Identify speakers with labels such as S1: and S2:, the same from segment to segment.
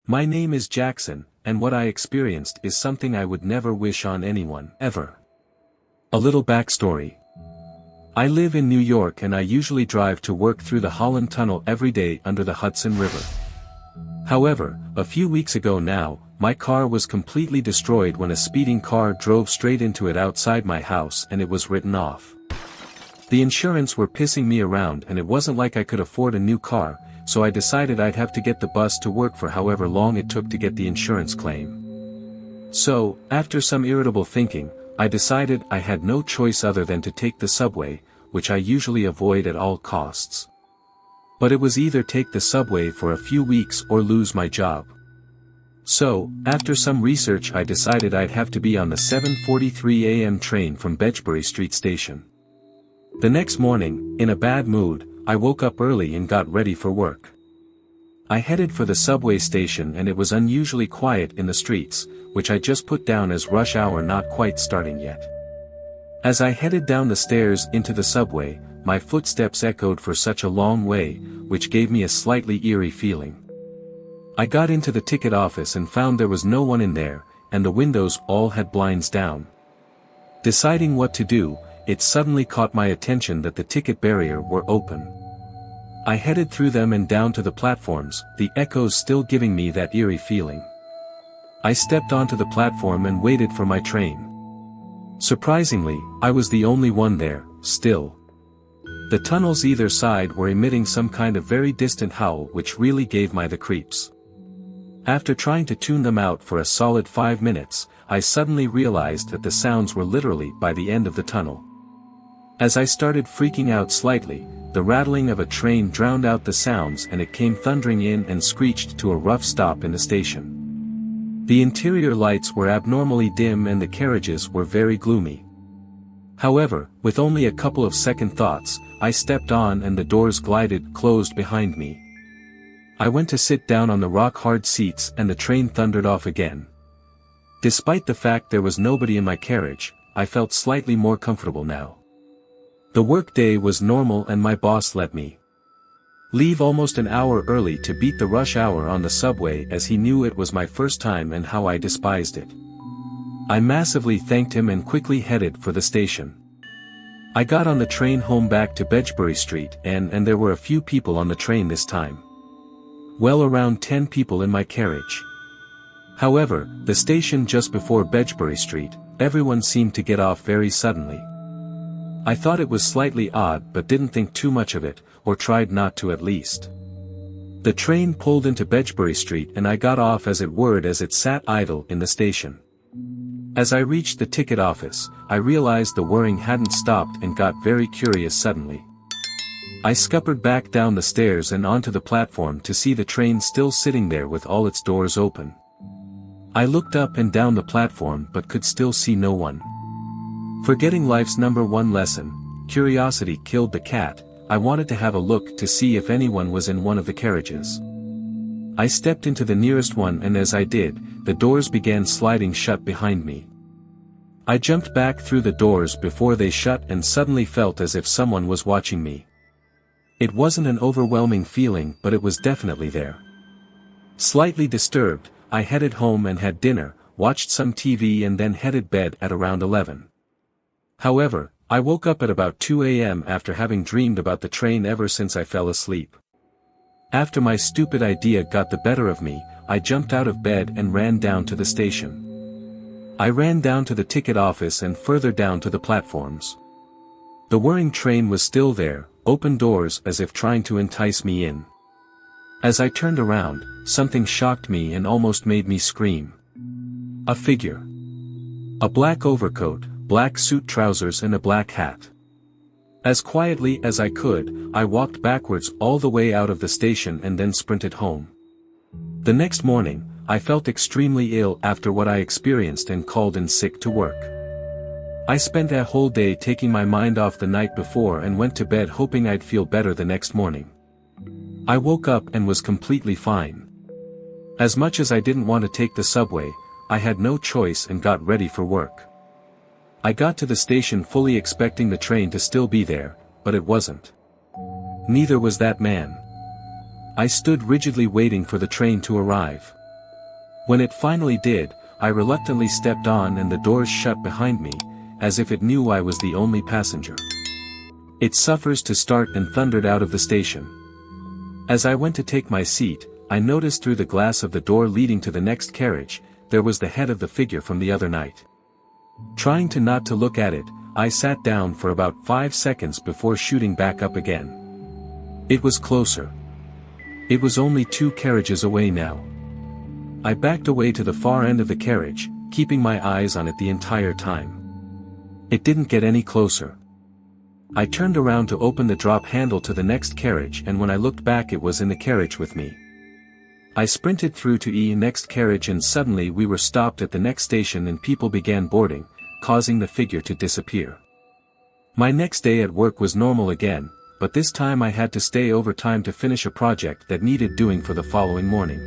S1: My name is Jackson, and what I experienced is something I would never wish on anyone, ever. A little backstory. I live in New York and I usually drive to work through the Holland Tunnel every day under the Hudson River. However, a few weeks ago now, my car was completely destroyed when a speeding car drove straight into it outside my house and it was written off. The insurance were pissing me around and it wasn't like I could afford a new car, so I decided I'd have to get the bus to work for however long it took to get the insurance claim. So, after some irritable thinking, I decided I had no choice other than to take the subway, which I usually avoid at all costs. But it was either take the subway for a few weeks or lose my job. So, after some research I decided I'd have to be on the 7:43 a.m. train from Bedgebury Street Station. The next morning, in a bad mood, I woke up early and got ready for work. I headed for the subway station and it was unusually quiet in the streets, which I just put down as rush hour not quite starting yet. As I headed down the stairs into the subway, my footsteps echoed for such a long way, which gave me a slightly eerie feeling. I got into the ticket office and found there was no one in there, and the windows all had blinds down. Deciding what to do, it suddenly caught my attention that the ticket barrier were open. I headed through them and down to the platforms, the echoes still giving me that eerie feeling. I stepped onto the platform and waited for my train. Surprisingly, I was the only one there, still. The tunnels either side were emitting some kind of very distant howl which really gave me the creeps. After trying to tune them out for a solid 5 minutes, I suddenly realized that the sounds were literally by the end of the tunnel. As I started freaking out slightly, the rattling of a train drowned out the sounds and it came thundering in and screeched to a rough stop in the station. The interior lights were abnormally dim and the carriages were very gloomy. However, with only a couple of second thoughts, I stepped on and the doors glided closed behind me. I went to sit down on the rock-hard seats and the train thundered off again. Despite the fact there was nobody in my carriage, I felt slightly more comfortable now. The workday was normal and my boss let me leave almost an hour early to beat the rush hour on the subway as he knew it was my first time and how I despised it. I massively thanked him and quickly headed for the station. I got on the train home back to Bedgebury Street and there were a few people on the train this time. Well, around 10 people in my carriage. However, the station just before Bedgebury Street, everyone seemed to get off very suddenly. I thought it was slightly odd but didn't think too much of it, or tried not to at least. The train pulled into Bedgebury Street and I got off as it were as it sat idle in the station. As I reached the ticket office, I realized the whirring hadn't stopped and got very curious suddenly. I scuppered back down the stairs and onto the platform to see the train still sitting there with all its doors open. I looked up and down the platform but could still see no one. Forgetting life's number one lesson, curiosity killed the cat, I wanted to have a look to see if anyone was in one of the carriages. I stepped into the nearest one and as I did, the doors began sliding shut behind me. I jumped back through the doors before they shut and suddenly felt as if someone was watching me. It wasn't an overwhelming feeling but it was definitely there. Slightly disturbed, I headed home and had dinner, watched some TV and then headed bed at around 11. However, I woke up at about 2 a.m. after having dreamed about the train ever since I fell asleep. After my stupid idea got the better of me, I jumped out of bed and ran down to the station. I ran down to the ticket office and further down to the platforms. The whirring train was still there, open doors as if trying to entice me in. As I turned around, something shocked me and almost made me scream. A figure. A black overcoat, black suit trousers and a black hat. As quietly as I could, I walked backwards all the way out of the station and then sprinted home. The next morning, I felt extremely ill after what I experienced and called in sick to work. I spent that whole day taking my mind off the night before and went to bed hoping I'd feel better the next morning. I woke up and was completely fine. As much as I didn't want to take the subway, I had no choice and got ready for work. I got to the station fully expecting the train to still be there, but it wasn't. Neither was that man. I stood rigidly waiting for the train to arrive. When it finally did, I reluctantly stepped on and the doors shut behind me, as if it knew I was the only passenger. It suffers to start and thundered out of the station. As I went to take my seat, I noticed through the glass of the door leading to the next carriage, there was the head of the figure from the other night. Trying to not to look at it, I sat down for about 5 seconds before shooting back up again. It was closer. It was only 2 carriages away now. I backed away to the far end of the carriage, keeping my eyes on it the entire time. It didn't get any closer. I turned around to open the drop handle to the next carriage, and when I looked back it was in the carriage with me. I sprinted through to the next carriage, and suddenly we were stopped at the next station and people began boarding, causing the figure to disappear. My next day at work was normal again, but this time I had to stay overtime to finish a project that needed doing for the following morning.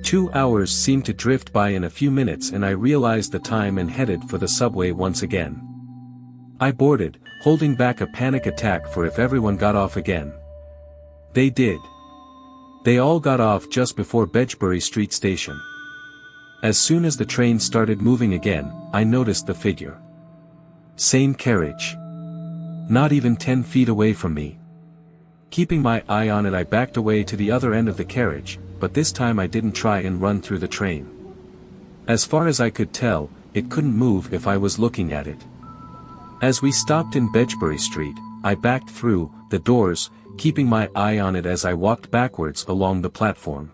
S1: 2 hours seemed to drift by in a few minutes, and I realized the time and headed for the subway once again. I boarded, holding back a panic attack for if everyone got off again. They did. They all got off just before Bedgebury Street Station. As soon as the train started moving again, I noticed the figure. Same carriage. Not even 10 feet away from me. Keeping my eye on it, I backed away to the other end of the carriage, but this time I didn't try and run through the train. As far as I could tell, it couldn't move if I was looking at it. As we stopped in Bedgebury Street, I backed through the doors, keeping my eye on it as I walked backwards along the platform.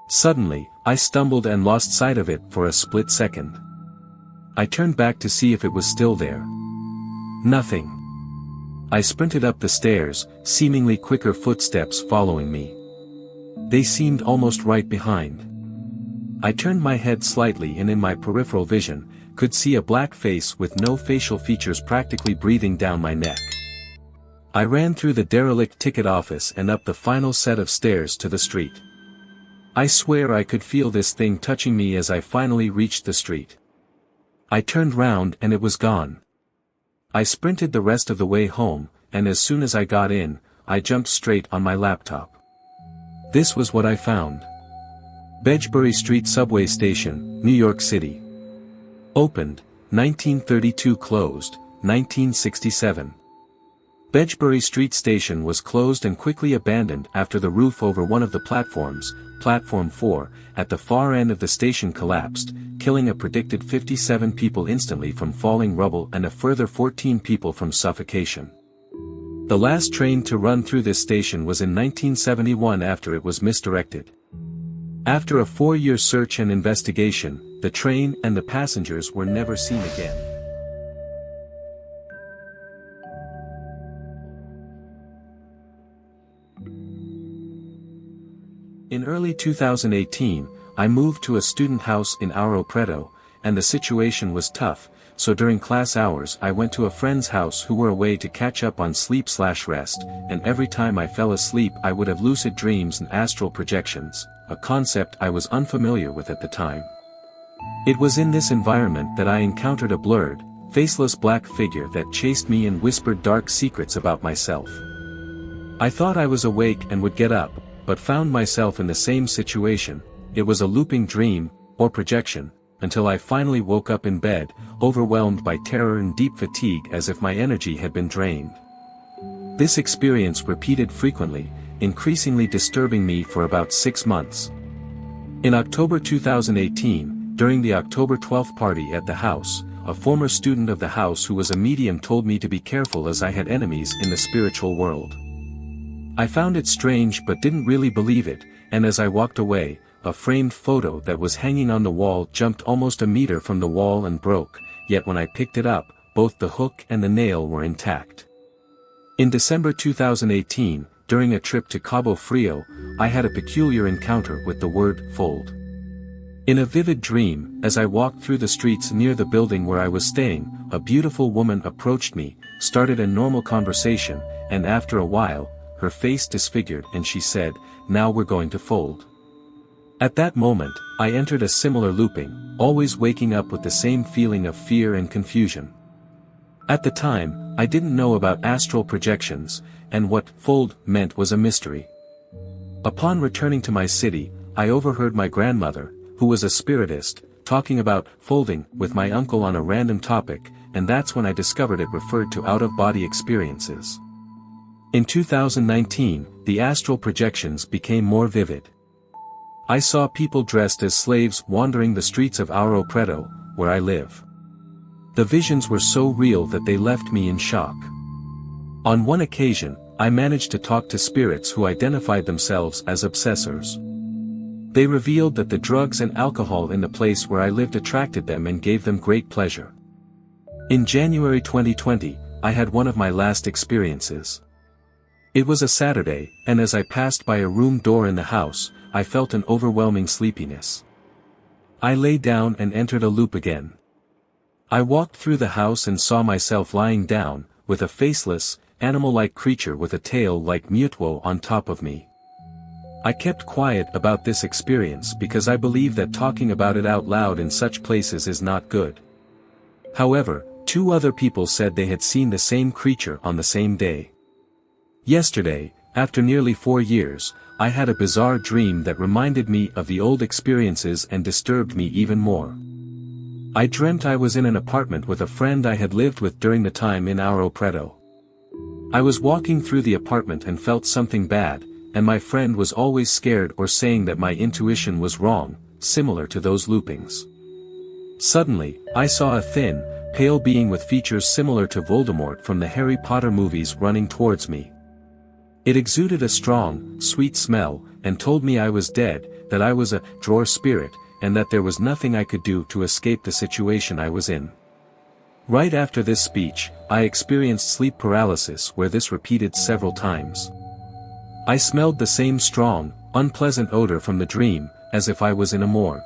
S1: Suddenly, I stumbled and lost sight of it for a split second. I turned back to see if it was still there. Nothing. I sprinted up the stairs, seemingly quicker footsteps following me. They seemed almost right behind. I turned my head slightly, and in my peripheral vision, could see a black face with no facial features practically breathing down my neck. I ran through the derelict ticket office and up the final set of stairs to the street. I swear I could feel this thing touching me as I finally reached the street. I turned round and it was gone. I sprinted the rest of the way home, and as soon as I got in, I jumped straight on my laptop. This was what I found. Bedgebury Street Subway Station, New York City. Opened, 1932. Closed, 1967. Bedgebury Street Station was closed and quickly abandoned after the roof over one of the platforms, Platform 4, at the far end of the station collapsed, killing a predicted 57 people instantly from falling rubble and a further 14 people from suffocation. The last train to run through this station was in 1971 after it was misdirected. After a 4-year search and investigation, the train and the passengers were never seen again. In early 2018, I moved to a student house in Aro Preto, and the situation was tough, so during class hours I went to a friend's house who were away to catch up on sleep/rest, and every time I fell asleep I would have lucid dreams and astral projections, a concept I was unfamiliar with at the time. It was in this environment that I encountered a blurred, faceless black figure that chased me and whispered dark secrets about myself. I thought I was awake and would get up, but found myself in the same situation. It was a looping dream, or projection, until I finally woke up in bed, overwhelmed by terror and deep fatigue as if my energy had been drained. This experience repeated frequently, increasingly disturbing me for about 6 months. In October 2018, during the October 12th party at the house, a former student of the house who was a medium told me to be careful as I had enemies in the spiritual world. I found it strange but didn't really believe it, and as I walked away, a framed photo that was hanging on the wall jumped almost a meter from the wall and broke, yet when I picked it up, both the hook and the nail were intact. In December 2018, during a trip to Cabo Frio, I had a peculiar encounter with the word fold. In a vivid dream, as I walked through the streets near the building where I was staying, a beautiful woman approached me, started a normal conversation, and after a while, her face disfigured and she said, "Now we're going to fold." At that moment, I entered a similar looping, always waking up with the same feeling of fear and confusion. At the time, I didn't know about astral projections, and what fold meant was a mystery. Upon returning to my city, I overheard my grandmother, who was a spiritist, talking about folding with my uncle on a random topic, and that's when I discovered it referred to out-of-body experiences. In 2019, the astral projections became more vivid. I saw people dressed as slaves wandering the streets of Ouro Preto, where I live. The visions were so real that they left me in shock. On one occasion, I managed to talk to spirits who identified themselves as obsessors. They revealed that the drugs and alcohol in the place where I lived attracted them and gave them great pleasure. In January 2020, I had one of my last experiences. It was a Saturday, and as I passed by a room door in the house, I felt an overwhelming sleepiness. I lay down and entered a loop again. I walked through the house and saw myself lying down, with a faceless, animal-like creature with a tail like Mutuo on top of me. I kept quiet about this experience because I believe that talking about it out loud in such places is not good. However, 2 other people said they had seen the same creature on the same day. Yesterday, after nearly 4 years, I had a bizarre dream that reminded me of the old experiences and disturbed me even more. I dreamt I was in an apartment with a friend I had lived with during the time in Ouro Preto. I was walking through the apartment and felt something bad, and my friend was always scared or saying that my intuition was wrong, similar to those loopings. Suddenly, I saw a thin, pale being with features similar to Voldemort from the Harry Potter movies running towards me. It exuded a strong, sweet smell, and told me I was dead, that I was a drawer spirit, and that there was nothing I could do to escape the situation I was in. Right after this speech, I experienced sleep paralysis where this repeated several times. I smelled the same strong, unpleasant odor from the dream, as if I was in a morgue.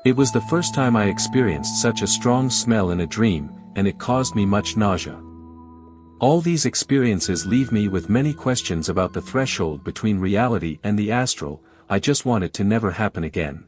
S1: It was the first time I experienced such a strong smell in a dream, and it caused me much nausea. All these experiences leave me with many questions about the threshold between reality and the astral. I just want it to never happen again.